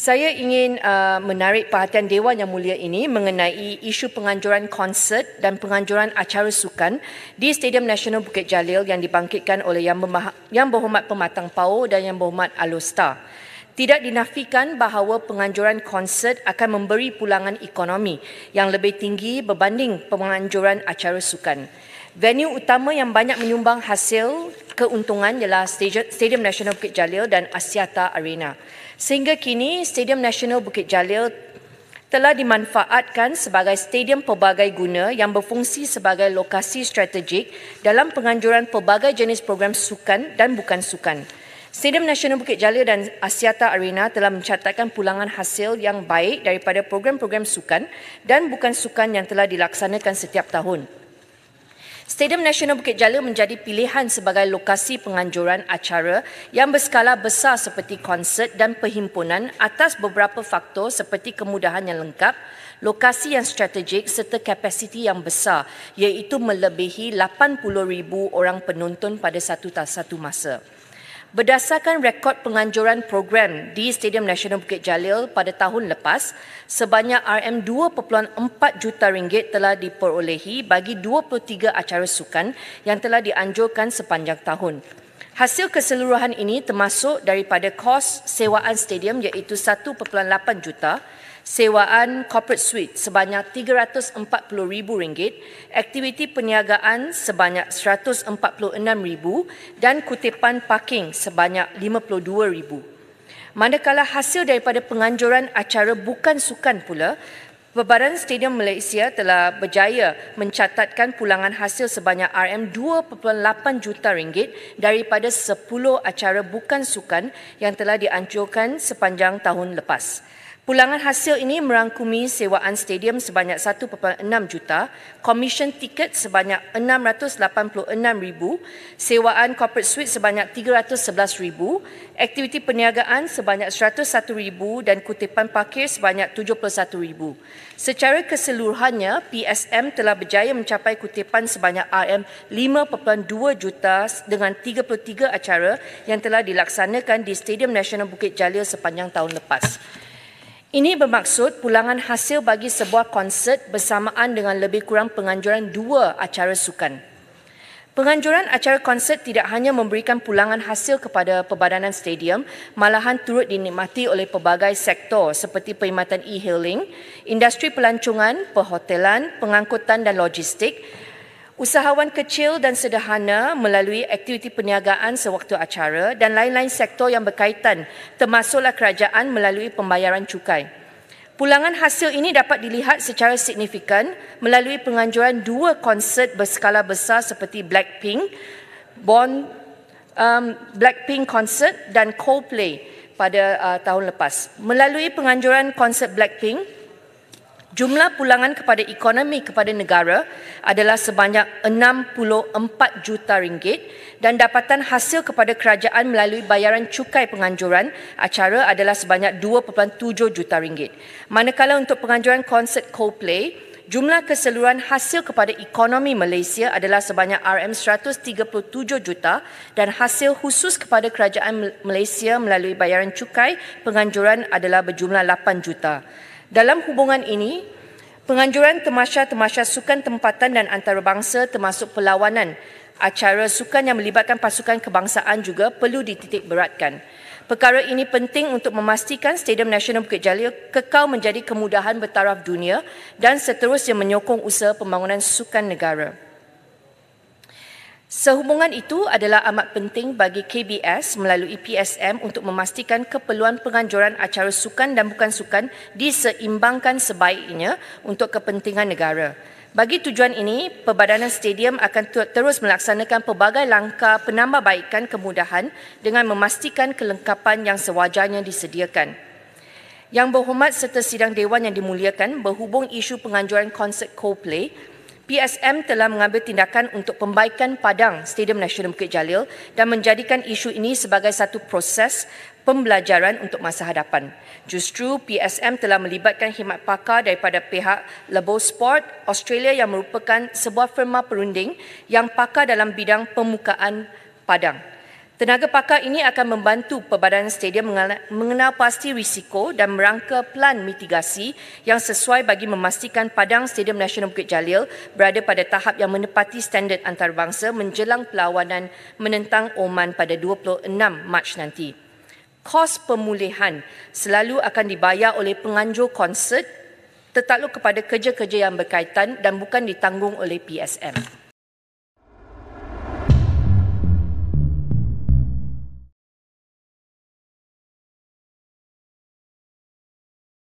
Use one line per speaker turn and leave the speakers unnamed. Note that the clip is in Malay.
Saya ingin menarik perhatian Dewan Yang Mulia ini mengenai isu penganjuran konsert dan penganjuran acara sukan di Stadium Nasional Bukit Jalil yang dibangkitkan oleh Yang Berhormat Pematang Pau dan Yang Berhormat Alostar. Tidak dinafikan bahawa penganjuran konsert akan memberi pulangan ekonomi yang lebih tinggi berbanding penganjuran acara sukan. Venue utama yang banyak menyumbang hasil keuntungan ialah Stadium Nasional Bukit Jalil dan Axiata Arena. Sehingga kini, Stadium Nasional Bukit Jalil telah dimanfaatkan sebagai stadium pelbagai guna yang berfungsi sebagai lokasi strategik dalam penganjuran pelbagai jenis program sukan dan bukan sukan. Stadium Nasional Bukit Jalil dan Axiata Arena telah mencatatkan pulangan hasil yang baik daripada program-program sukan dan bukan sukan yang telah dilaksanakan setiap tahun. Stadium Nasional Bukit Jalil menjadi pilihan sebagai lokasi penganjuran acara yang berskala besar seperti konsert dan perhimpunan atas beberapa faktor seperti kemudahan yang lengkap, lokasi yang strategik serta kapasiti yang besar iaitu melebihi 80,000 orang penonton pada satu masa. Berdasarkan rekod penganjuran program di Stadium Nasional Bukit Jalil pada tahun lepas, sebanyak RM2.4 juta telah diperolehi bagi 23 acara sukan yang telah dianjurkan sepanjang tahun. Hasil keseluruhan ini termasuk daripada kos sewaan stadium iaitu 1.8 juta, sewaan corporate suite sebanyak RM340,000, aktiviti perniagaan sebanyak RM146,000 dan kutipan parking sebanyak RM52,000. Manakala hasil daripada penganjuran acara bukan sukan pula, Perbadan Stadium Malaysia telah berjaya mencatatkan pulangan hasil sebanyak RM2.8 juta daripada 10 acara bukan sukan yang telah dianjurkan sepanjang tahun lepas. Pulangan hasil ini merangkumi sewaan stadium sebanyak 1.6 juta, komisen tiket sebanyak RM686,000, sewaan corporate suite sebanyak RM311,000, aktiviti perniagaan sebanyak RM101,000 dan kutipan parkir sebanyak RM71,000. Secara keseluruhannya, PSM telah berjaya mencapai kutipan sebanyak RM5.2 juta dengan 33 acara yang telah dilaksanakan di Stadium Nasional Bukit Jalil sepanjang tahun lepas. Ini bermaksud pulangan hasil bagi sebuah konsert bersamaan dengan lebih kurang penganjuran 2 acara sukan. Penganjuran acara konsert tidak hanya memberikan pulangan hasil kepada Perbadanan Stadium, malahan turut dinikmati oleh pelbagai sektor seperti perkhidmatan e-hailing, industri pelancongan, perhotelan, pengangkutan dan logistik, usahawan kecil dan sederhana melalui aktiviti perniagaan sewaktu acara dan lain-lain sektor yang berkaitan termasuklah kerajaan melalui pembayaran cukai. Pulangan hasil ini dapat dilihat secara signifikan melalui penganjuran 2 konsert berskala besar seperti Blackpink Concert dan Coldplay pada tahun lepas. Melalui penganjuran konsert Blackpink, jumlah pulangan kepada ekonomi kepada negara adalah sebanyak RM64 juta dan dapatan hasil kepada kerajaan melalui bayaran cukai penganjuran acara adalah sebanyak RM2.7 juta. Manakala untuk penganjuran konsert Coldplay, jumlah keseluruhan hasil kepada ekonomi Malaysia adalah sebanyak RM137 juta dan hasil khusus kepada kerajaan Malaysia melalui bayaran cukai penganjuran adalah berjumlah 8 juta. Dalam hubungan ini, penganjuran temasya-temasya sukan tempatan dan antarabangsa termasuk perlawanan acara sukan yang melibatkan pasukan kebangsaan juga perlu dititik beratkan. Perkara ini penting untuk memastikan Stadium Nasional Bukit Jalil kekal menjadi kemudahan bertaraf dunia dan seterusnya menyokong usaha pembangunan sukan negara. Sehubungan itu adalah amat penting bagi KBS melalui PSM untuk memastikan keperluan penganjuran acara sukan dan bukan sukan diseimbangkan sebaiknya untuk kepentingan negara. Bagi tujuan ini, Perbadanan Stadium akan terus melaksanakan pelbagai langkah penambahbaikan kemudahan dengan memastikan kelengkapan yang sewajarnya disediakan. Yang Berhormat serta sidang Dewan yang dimuliakan, berhubung isu penganjuran konsert Coldplay, PSM telah mengambil tindakan untuk pembaikan padang Stadium Nasional Bukit Jalil dan menjadikan isu ini sebagai satu proses pembelajaran untuk masa hadapan. Justru PSM telah melibatkan khidmat pakar daripada pihak Lebo Sport Australia yang merupakan sebuah firma perunding yang pakar dalam bidang pemukaan padang. Tenaga pakar ini akan membantu Perbadanan Stadium mengenal pasti risiko dan merangka plan mitigasi yang sesuai bagi memastikan padang Stadium Nasional Bukit Jalil berada pada tahap yang menepati standard antarabangsa menjelang perlawanan menentang Oman pada 26 Mac nanti. Kos pemulihan selalu akan dibayar oleh penganjur konsert tertakluk kepada kerja-kerja yang berkaitan dan bukan ditanggung oleh PSM.